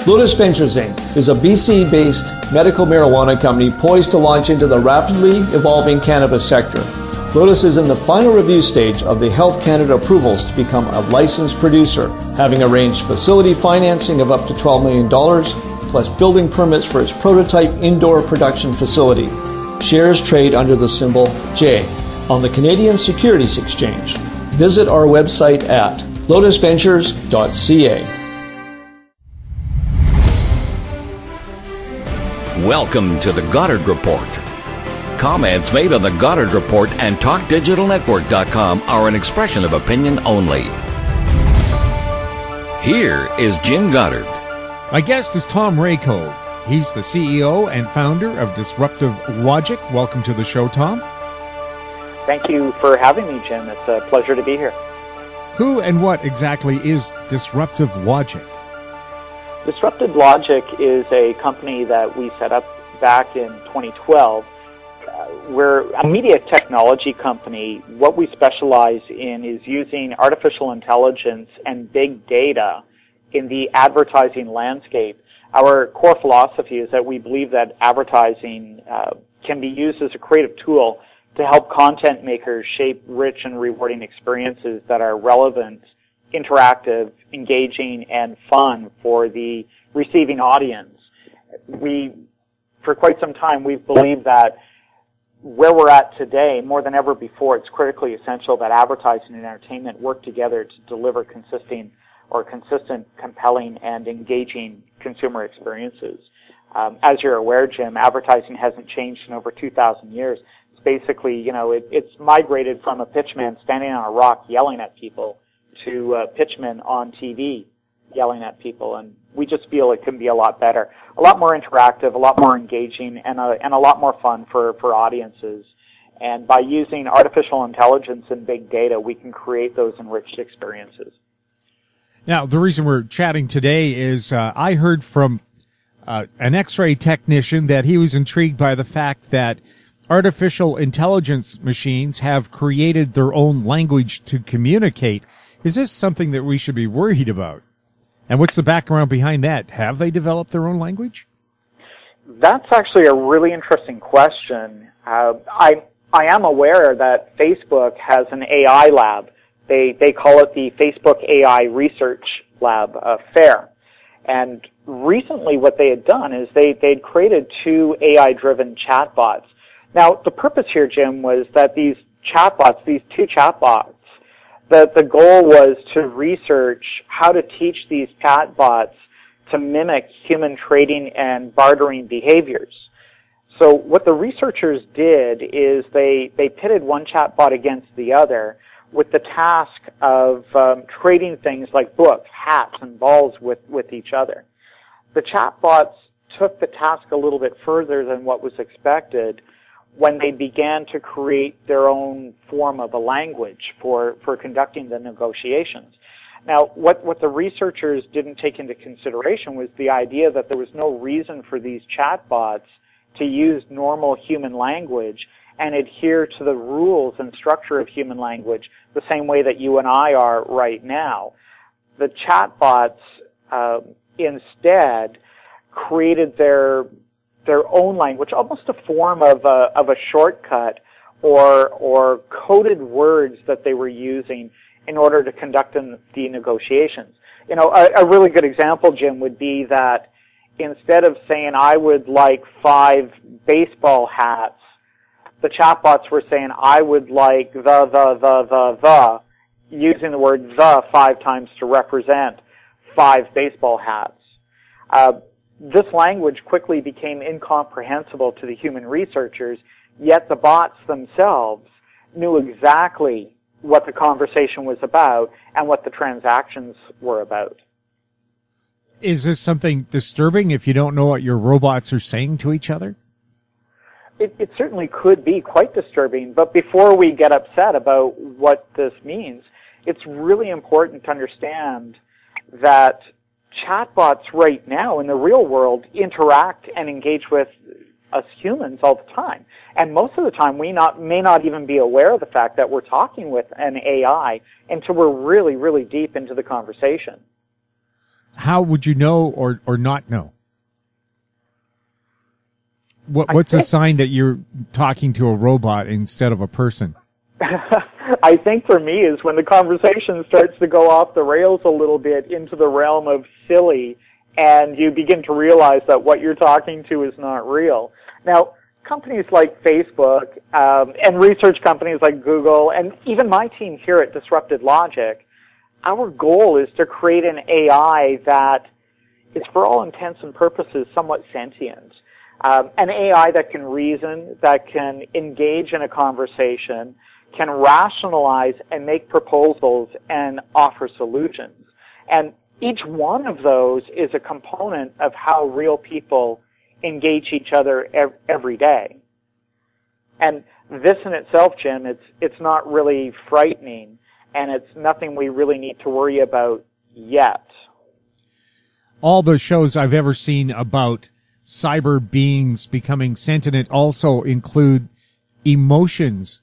Lotus Ventures Inc. is a BC-based medical marijuana company poised to launch into the rapidly evolving cannabis sector. Lotus is in the final review stage of the Health Canada approvals to become a licensed producer, having arranged facility financing of up to $12 million, plus building permits for its prototype indoor production facility. Shares trade under the symbol J on the Canadian Securities Exchange. Visit our website at lotusventures.ca. Welcome to the Goddard Report. Comments made on the Goddard Report and TalkDigitalNetwork.com are an expression of opinion only. Here is Jim Goddard. My guest is Tom Raycove. He's the CEO and founder of Disruptive Logic. Welcome to the show, Tom. Thank you for having me, Jim. It's a pleasure to be here. Who and what exactly is Disruptive Logic? Disruptive Logic is a company that we set up back in 2012. We're a media technology company. What we specialize in is using artificial intelligence and big data in the advertising landscape. Our core philosophy is that we believe that advertising can be used as a creative tool to help content makers shape rich and rewarding experiences that are relevant, interactive, engaging, and fun for the receiving audience. For quite some time, we've believed that where we're at today, more than ever before, it's critically essential that advertising and entertainment work together to deliver consistent, compelling, and engaging consumer experiences. As you're aware, Jim, advertising hasn't changed in over 2,000 years. It's basically, it's migrated from a pitchman standing on a rock yelling at people to pitchmen on TV yelling at people, and we just feel it can be a lot better, a lot more interactive, a lot more engaging, and a lot more fun for audiences. And by using artificial intelligence and big data, we can create those enriched experiences. Now, the reason we're chatting today is I heard from an X-ray technician that he was intrigued by the fact that artificial intelligence machines have created their own language to communicate. Is this something that we should be worried about? And what's the background behind that? Have they developed their own language? That's actually a really interesting question. I am aware that Facebook has an AI lab. They call it the Facebook AI Research Lab, FAIR. And recently what they had done is they'd created 2 AI-driven chatbots. Now, the purpose here, Jim, was that these 2 chatbots, the goal was to research how to teach these chatbots to mimic human trading and bartering behaviors. So what the researchers did is they pitted one chatbot against the other with the task of trading things like books, hats, and balls with each other. The chatbots took the task a little bit further than what was expected when they began to create their own form of a language for conducting the negotiations. Now, what the researchers didn't take into consideration was the idea that there was no reason for these chatbots to use normal human language and adhere to the rules and structure of human language the same way that you and I are right now. The chatbots instead created their own language, almost a form of a shortcut or coded words that they were using in order to conduct the negotiations. A really good example, Jim, would be that instead of saying, I would like 5 baseball hats, the chatbots were saying, I would like the, using the word the 5 times to represent 5 baseball hats. This language quickly became incomprehensible to the human researchers, yet the bots themselves knew exactly what the conversation was about and what the transactions were about. Is this something disturbing if you don't know what your robots are saying to each other? It certainly could be quite disturbing, but before we get upset about what this means, it's really important to understand that chatbots right now in the real world interact and engage with us humans all the time. And most of the time we may not even be aware of the fact that we're talking with an AI until we're really, really deep into the conversation. how would you know or not know? What's a sign that you're talking to a robot instead of a person? I think for me is when the conversation starts to go off the rails a little bit into the realm of silly, and you begin to realize that what you're talking to is not real. Now, companies like Facebook and research companies like Google, and even my team here at Disrupted Logic, our goal is to create an AI that is, for all intents and purposes, somewhat sentient. An AI that can reason, that can engage in a conversation, can rationalize and make proposals and offer solutions. And each one of those is a component of how real people engage each other every day. And this in itself, Jim, it's not really frightening, and it's nothing we really need to worry about yet. All the shows I've ever seen about cyber beings becoming sentient also include emotions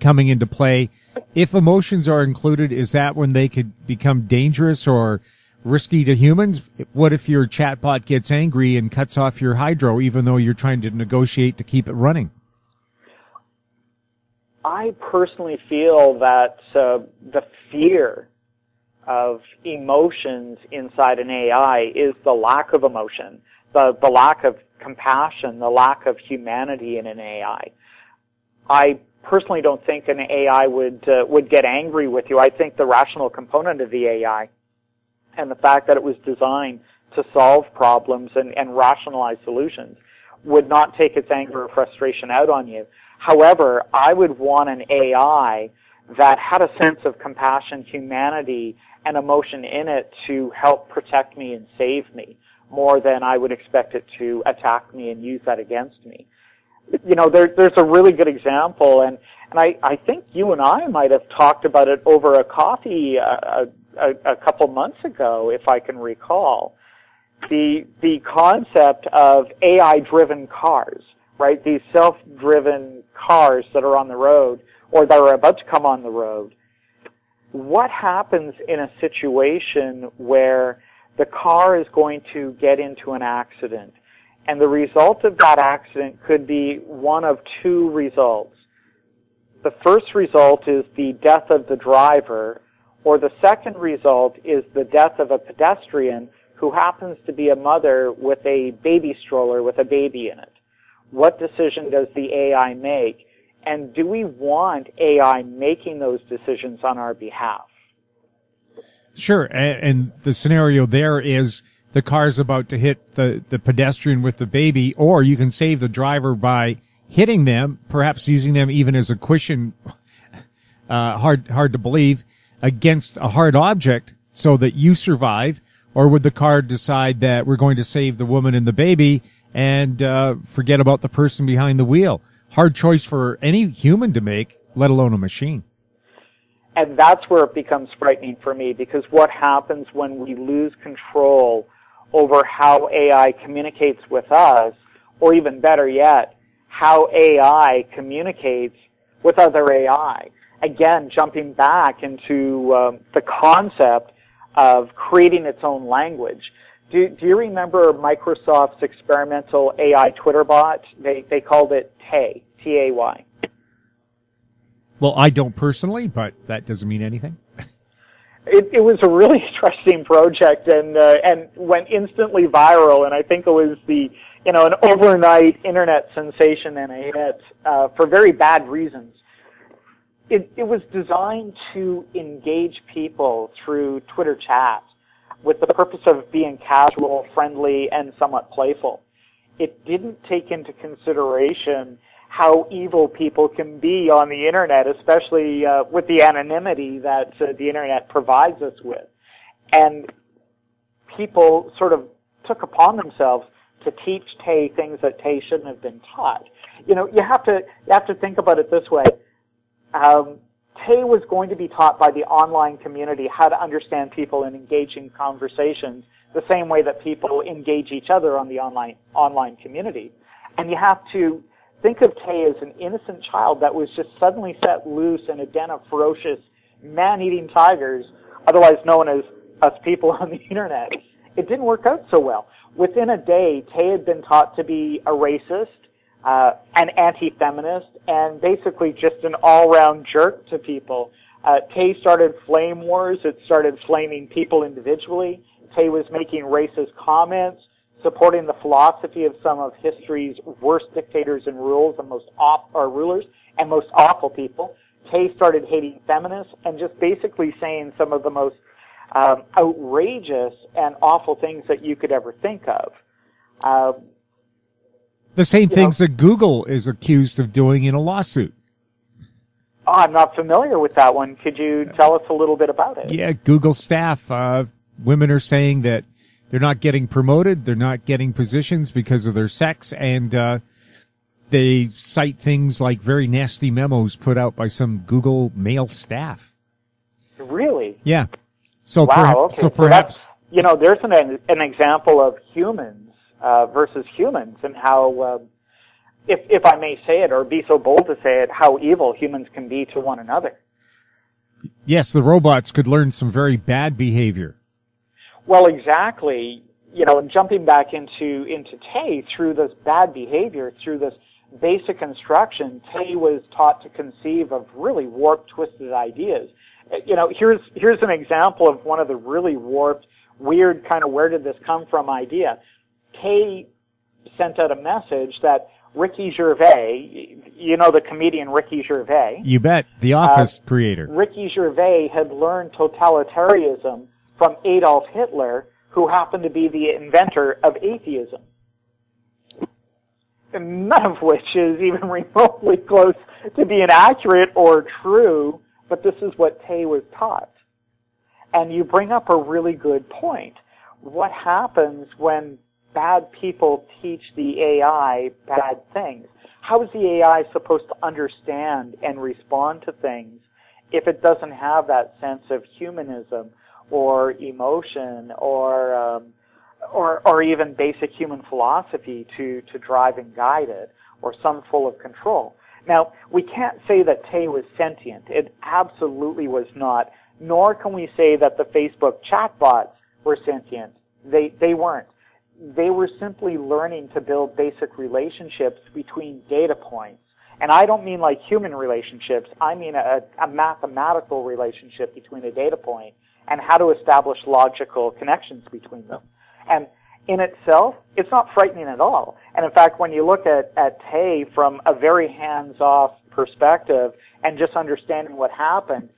coming into play. If emotions are included, is that when they could become dangerous or risky to humans? What if your chatbot gets angry and cuts off your hydro even though you're trying to negotiate to keep it running? I personally feel that the fear of emotions inside an AI is the lack of emotion, the lack of compassion, the lack of humanity in an AI. I personally don't think an AI would get angry with you. I think the rational component of the AI and the fact that it was designed to solve problems and rationalize solutions would not take its anger or frustration out on you. However, I would want an AI that had a sense of compassion, humanity, and emotion in it to help protect me and save me, more than I would expect it to attack me and use that against me. You know, there's a really good example, and I think you and I might have talked about it over a coffee a couple months ago, if I can recall. The concept of AI-driven cars, right? These self-driven cars that are on the road or that are about to come on the road. What happens in a situation where the car is going to get into an accident, and the result of that accident could be one of two results? The first result is the death of the driver, or the second result is the death of a pedestrian who happens to be a mother with a baby stroller with a baby in it. What decision does the AI make? And do we want AI making those decisions on our behalf? Sure. And the scenario there is the car's about to hit the pedestrian with the baby, or you can save the driver by hitting them, perhaps using them even as a cushion, hard to believe, against a hard object so that you survive. Or would the car decide that we're going to save the woman and the baby and forget about the person behind the wheel? Hard choice for any human to make, let alone a machine. And that's where it becomes frightening for me, because what happens when we lose control over how AI communicates with us, or even better yet, how AI communicates with other AI? Again, jumping back into the concept of creating its own language. Do you remember Microsoft's experimental AI Twitter bot? They called it Tay, T-A-Y. Well, I don't personally, but that doesn't mean anything. It was a really interesting project and went instantly viral, and I think it was an overnight internet sensation and a hit for very bad reasons. It was designed to engage people through Twitter chat with the purpose of being casual, friendly, and somewhat playful. It didn't take into consideration how evil people can be on the internet, especially with the anonymity that the internet provides us with. And people sort of took upon themselves to teach Tay things that Tay shouldn't have been taught. You know, you have to think about it this way. Tay was going to be taught by the online community how to understand people and engage in conversations the same way that people engage each other on the online community. And you have to think of Tay as an innocent child that was just suddenly set loose in a den of ferocious man-eating tigers, otherwise known as us people on the internet. it didn't work out so well. Within a day, Tay had been taught to be a racist, an anti-feminist, and basically just an all-round jerk to people. Tay started flame wars. It started flaming people individually. Tay was making racist comments, supporting the philosophy of some of history's worst dictators and rulers and most awful people. Tay started hating feminists and just basically saying some of the most outrageous and awful things that you could ever think of. The same things that Google is accused of doing in a lawsuit. Oh, I'm not familiar with that one. Could you tell us a little bit about it? Yeah, Google staff, women are saying that they're not getting promoted, they're not getting positions because of their sex, and they cite things like very nasty memos put out by some Google male staff. Really? Yeah. So wow, okay. So perhaps... there's an example of humans versus humans and how, if I may say it or be so bold to say it, how evil humans can be to one another. Yes, the robots could learn some very bad behavior. Well, exactly. And jumping back into Tay, through this bad behavior, through this basic instruction, Tay was taught to conceive of really warped, twisted ideas. Here's an example of one of the really warped, weird kind of where did this come from idea. Tay sent out a message that Ricky Gervais, the comedian Ricky Gervais. You bet, The Office creator. Ricky Gervais had learned totalitarianism from Adolf Hitler, who happened to be the inventor of atheism. And none of which is even remotely close to being accurate or true, but this is what Tay was taught. And you bring up a really good point. What happens when bad people teach the AI bad things? How is the AI supposed to understand and respond to things if it doesn't have that sense of humanism or emotion or even basic human philosophy to drive and guide it, or some full of control? Now, we can't say that Tay was sentient. It absolutely was not. Nor can we say that the Facebook chatbots were sentient. They weren't. They were simply learning to build basic relationships between data points. And I don't mean like human relationships. I mean a mathematical relationship between a data point and how to establish logical connections between them. And in itself, it's not frightening at all. And in fact, when you look at Tay from a very hands-off perspective and just understanding what happened,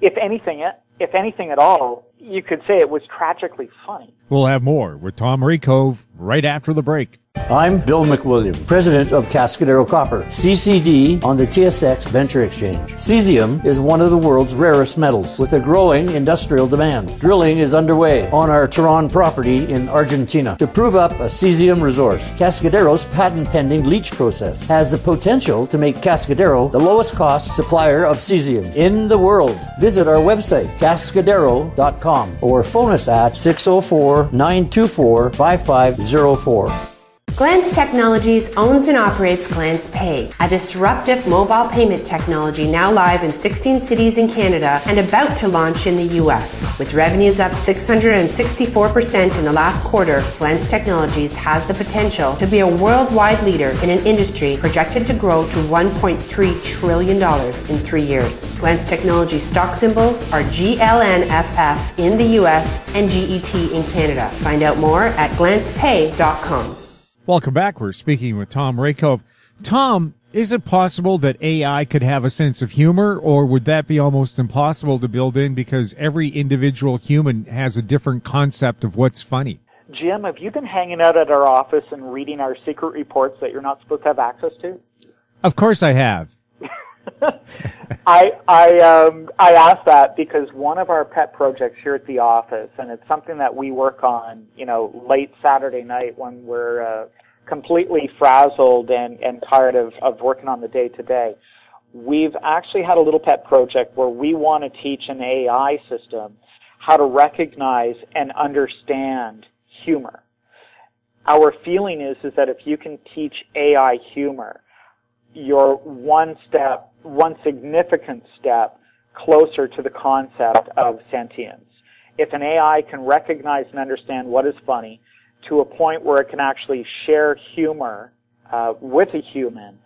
if anything at all, you could say it was tragically funny. We'll have more with Tom Raycove right after the break. I'm Bill McWilliam, president of Cascadero Copper, CCD on the TSX Venture Exchange. Cesium is one of the world's rarest metals with a growing industrial demand. Drilling is underway on our Tehran property in Argentina to prove up a cesium resource. Cascadero's patent-pending leach process has the potential to make Cascadero the lowest cost supplier of cesium in the world. Visit our website, cascadero.com, or phone us at 604-924-5504. Glance Technologies owns and operates Glance Pay, a disruptive mobile payment technology now live in 16 cities in Canada and about to launch in the U.S. With revenues up 664% in the last quarter, Glance Technologies has the potential to be a worldwide leader in an industry projected to grow to $1.3 trillion in 3 years. Glance Technologies stock symbols are GLNFF in the U.S. and GET in Canada. Find out more at glancepay.com. Welcome back. We're speaking with Tom Raycove. Tom, is it possible that AI could have a sense of humor, or would that be almost impossible to build in because every individual human has a different concept of what's funny? Jim, have you been hanging out at our office and reading our secret reports that you're not supposed to have access to? Of course I have. I asked that because one of our pet projects here at the office, and it's something that we work on, late Saturday night when we're completely frazzled and tired of working on the day-to-day. We've actually had a little pet project where we want to teach an AI system how to recognize and understand humor. Our feeling is that if you can teach AI humor, you're one significant step closer to the concept of sentience. If an AI can recognize and understand what is funny to a point where it can actually share humor with a human,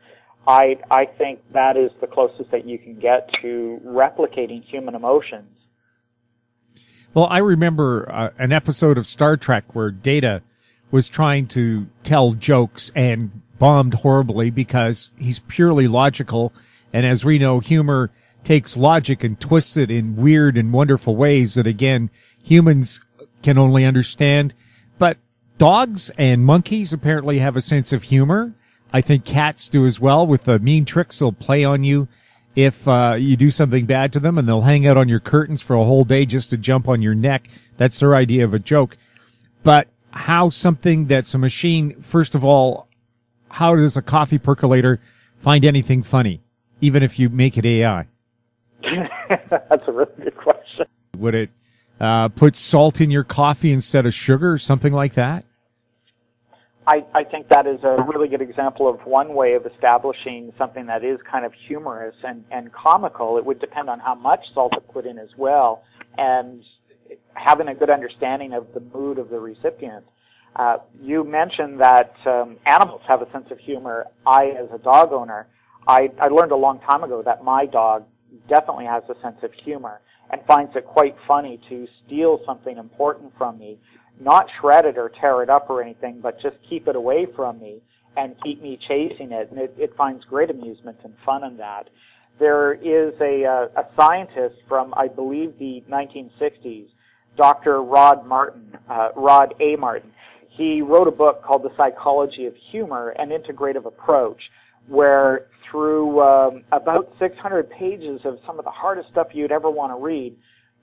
I think that is the closest that you can get to replicating human emotions. Well, I remember an episode of Star Trek where Data was trying to tell jokes and bombed horribly because he's purely logical. And as we know, humor takes logic and twists it in weird and wonderful ways that, again, humans can only understand. But dogs and monkeys apparently have a sense of humor. I think cats do as well, with the mean tricks they'll play on you if you do something bad to them, and they'll hang out on your curtains for a whole day just to jump on your neck. That's their idea of a joke. But how something that's a machine, first of all, how does a coffee percolator find anything funny, even if you make it AI? That's a really good question. Would it put salt in your coffee instead of sugar or something like that? I think that is a really good example of one way of establishing something that is kind of humorous and comical. It would depend on how much salt to put in as well, and having a good understanding of the mood of the recipient. You mentioned that animals have a sense of humor. As a dog owner, I learned a long time ago that my dog definitely has a sense of humor and finds it quite funny to steal something important from me, not shred it or tear it up or anything, but just keep it away from me and keep me chasing it. And it finds great amusement and fun in that. There is a scientist from, I believe, the 1960s, Dr. Rod A. Martin. He wrote a book called The Psychology of Humor, an Integrative Approach, where through about 600 pages of some of the hardest stuff you'd ever want to read,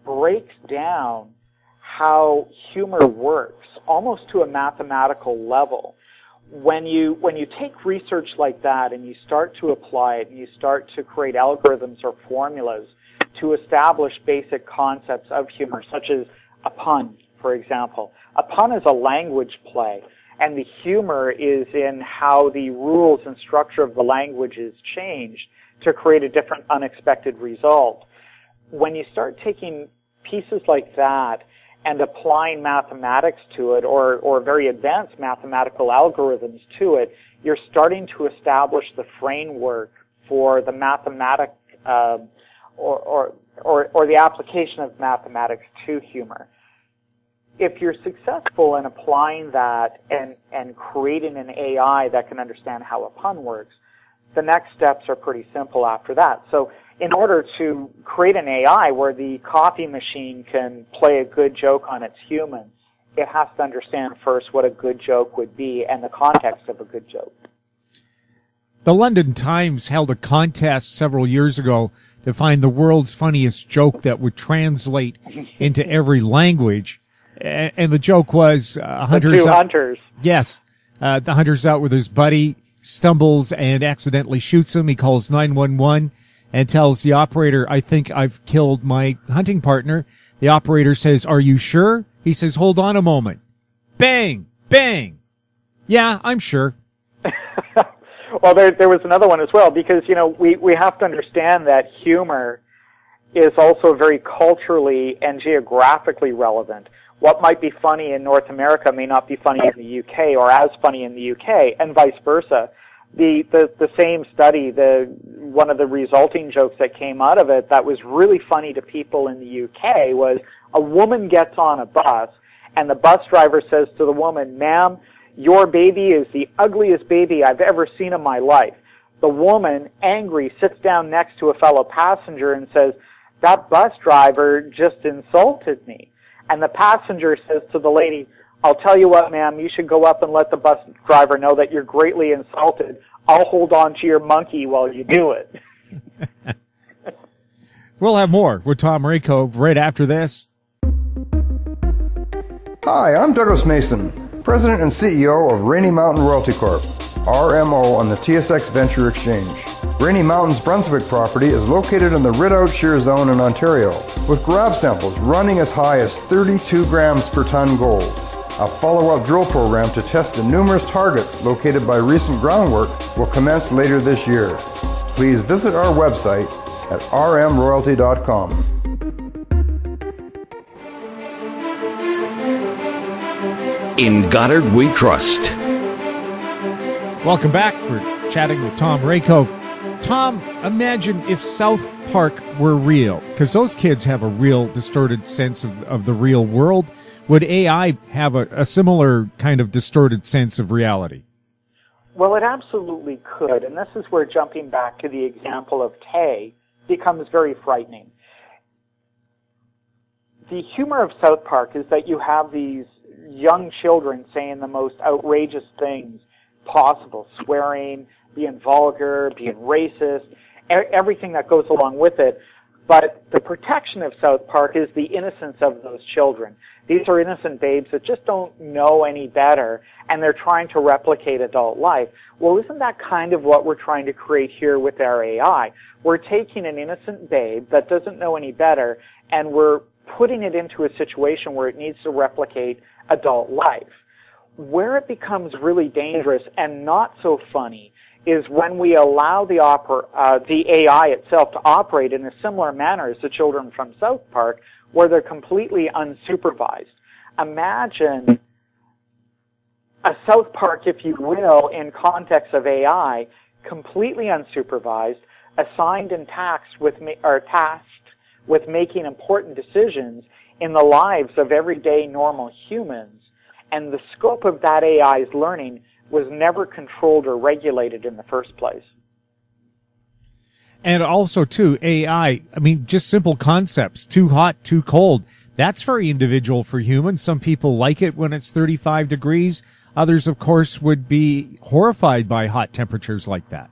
breaks down how humor works, almost to a mathematical level. When you take research like that and you start to apply it and you start to create algorithms or formulas to establish basic concepts of humor, such as a pun, for example. A pun is a language play, and the humor is in how the rules and structure of the language is changed to create a different unexpected result. When you start taking pieces like that and applying mathematics to it, or very advanced mathematical algorithms to it, you're starting to establish the framework for the mathematic or the application of mathematics to humor. If you're successful in applying that and creating an AI that can understand how a pun works, the next steps are pretty simple after that. So in order to create an AI where the coffee machine can play a good joke on its human, it has to understand first what a good joke would be and the context of a good joke. The London Times held a contest several years ago to find the world's funniest joke that would translate into every language. And the joke was hunters. Yes. The hunter's out with his buddy, stumbles and accidentally shoots him. He calls 911 and tells the operator, "I think I've killed my hunting partner." The operator says, "Are you sure?" He says, "Hold on a moment." Bang! Bang! "Yeah, I'm sure." Well, there was another one as well, because, we have to understand that humor is also very culturally and geographically relevant. What might be funny in North America may not be funny in the UK or as funny in the UK, and vice versa. The same study, one of the resulting jokes that came out of it that was really funny to people in the UK was a woman gets on a bus, and the bus driver says to the woman, "Ma'am, your baby is the ugliest baby I've ever seen in my life." The woman, angry, sits down next to a fellow passenger and says, "That bus driver just insulted me." And the passenger says to the lady, "I'll tell you what, ma'am, you should go up and let the bus driver know that you're greatly insulted. I'll hold on to your monkey while you do it." We'll have more with Tom Raycove right after this. Hi, I'm Douglas Mason, President and CEO of Rainy Mountain Royalty Corp., RMO on the TSX Venture Exchange. Rainy Mountain's Brunswick property is located in the Rideout Shear Zone in Ontario, with grab samples running as high as 32 grams per ton gold. A follow-up drill program to test the numerous targets located by recent groundwork will commence later this year. Please visit our website at rmroyalty.com. In Goddard we trust. Welcome back. We're chatting with Tom Raycove. Tom, imagine if South Park were real, because those kids have a real distorted sense of the real world. Would AI have a similar kind of distorted sense of reality? Well, it absolutely could, and this is where jumping back to the example of Tay becomes very frightening. The humor of South Park is that you have these young children saying the most outrageous things possible, swearing, being vulgar, being racist, everything that goes along with it. But the protection of South Park is the innocence of those children. These are innocent babes that just don't know any better, and they're trying to replicate adult life. Well, isn't that kind of what we're trying to create here with our AI? We're taking an innocent babe that doesn't know any better, and we're putting it into a situation where it needs to replicate adult life. Where it becomes really dangerous and not so funny is when we allow the AI itself to operate in a similar manner as the children from South Park, where they're completely unsupervised. Imagine a South Park, if you will, in context of AI, completely unsupervised, assigned and tasked with making important decisions in the lives of everyday normal humans, and the scope of that AI's learning was never controlled or regulated in the first place. And also, too, AI, I mean, just simple concepts, too hot, too cold. That's very individual for humans. Some people like it when it's 35 degrees. Others, of course, would be horrified by hot temperatures like that.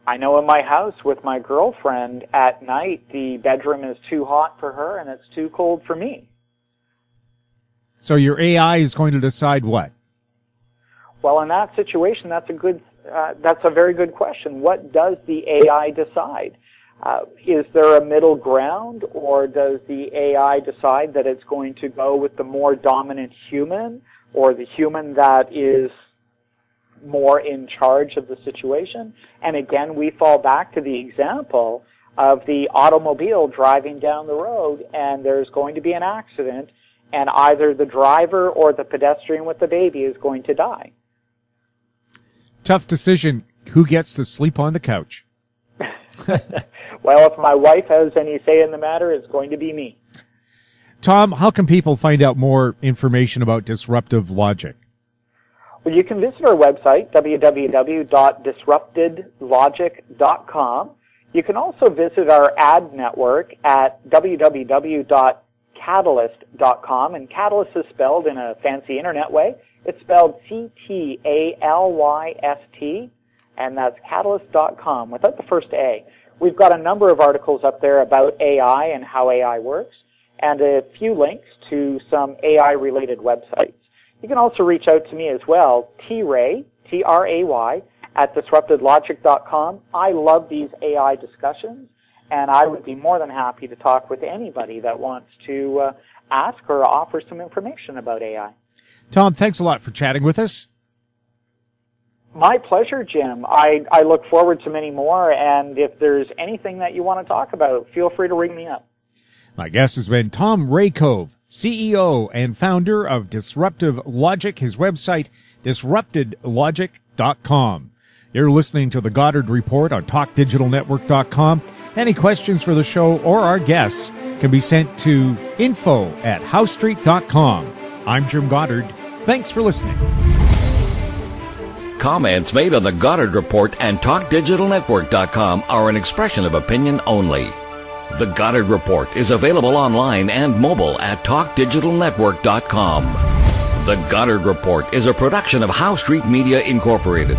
I know in my house with my girlfriend, at night, the bedroom is too hot for her and it's too cold for me. So your AI is going to decide what? Well, in that situation, that's a very good question. What does the AI decide? Is there a middle ground, or does the AI decide that it's going to go with the more dominant human, or the human that is more in charge of the situation? And again, we fall back to the example of the automobile driving down the road, and there's going to be an accident, and either the driver or the pedestrian with the baby is going to die. Tough decision. Who gets to sleep on the couch? Well, if my wife has any say in the matter, it's going to be me. Tom, how can people find out more information about disruptive logic? Well, you can visit our website, www.disruptedlogic.com. You can also visit our ad network at www.catalyst.com, and Catalyst is spelled in a fancy internet way. It's spelled C-T-A-L-Y-S-T, and that's catalyst.com without the first A. We've got a number of articles up there about AI and how AI works, and a few links to some AI-related websites. You can also reach out to me as well, T-Ray, T-R-A-Y, at disruptedlogic.com. I love these AI discussions, and I would be more than happy to talk with anybody that wants to ask or offer some information about AI. Tom, thanks a lot for chatting with us. My pleasure, Jim. I look forward to many more, and if there's anything that you want to talk about, feel free to ring me up. My guest has been Tom Raycove, CEO and founder of Disruptive Logic, his website, disruptedlogic.com. You're listening to the Goddard Report on TalkDigitalNetwork.com. Any questions for the show or our guests can be sent to info@howstreet.com. I'm Jim Goddard. Thanks for listening. Comments made on the Goddard Report and TalkDigitalNetwork.com are an expression of opinion only. The Goddard Report is available online and mobile at TalkDigitalNetwork.com. The Goddard Report is a production of How Street Media Incorporated.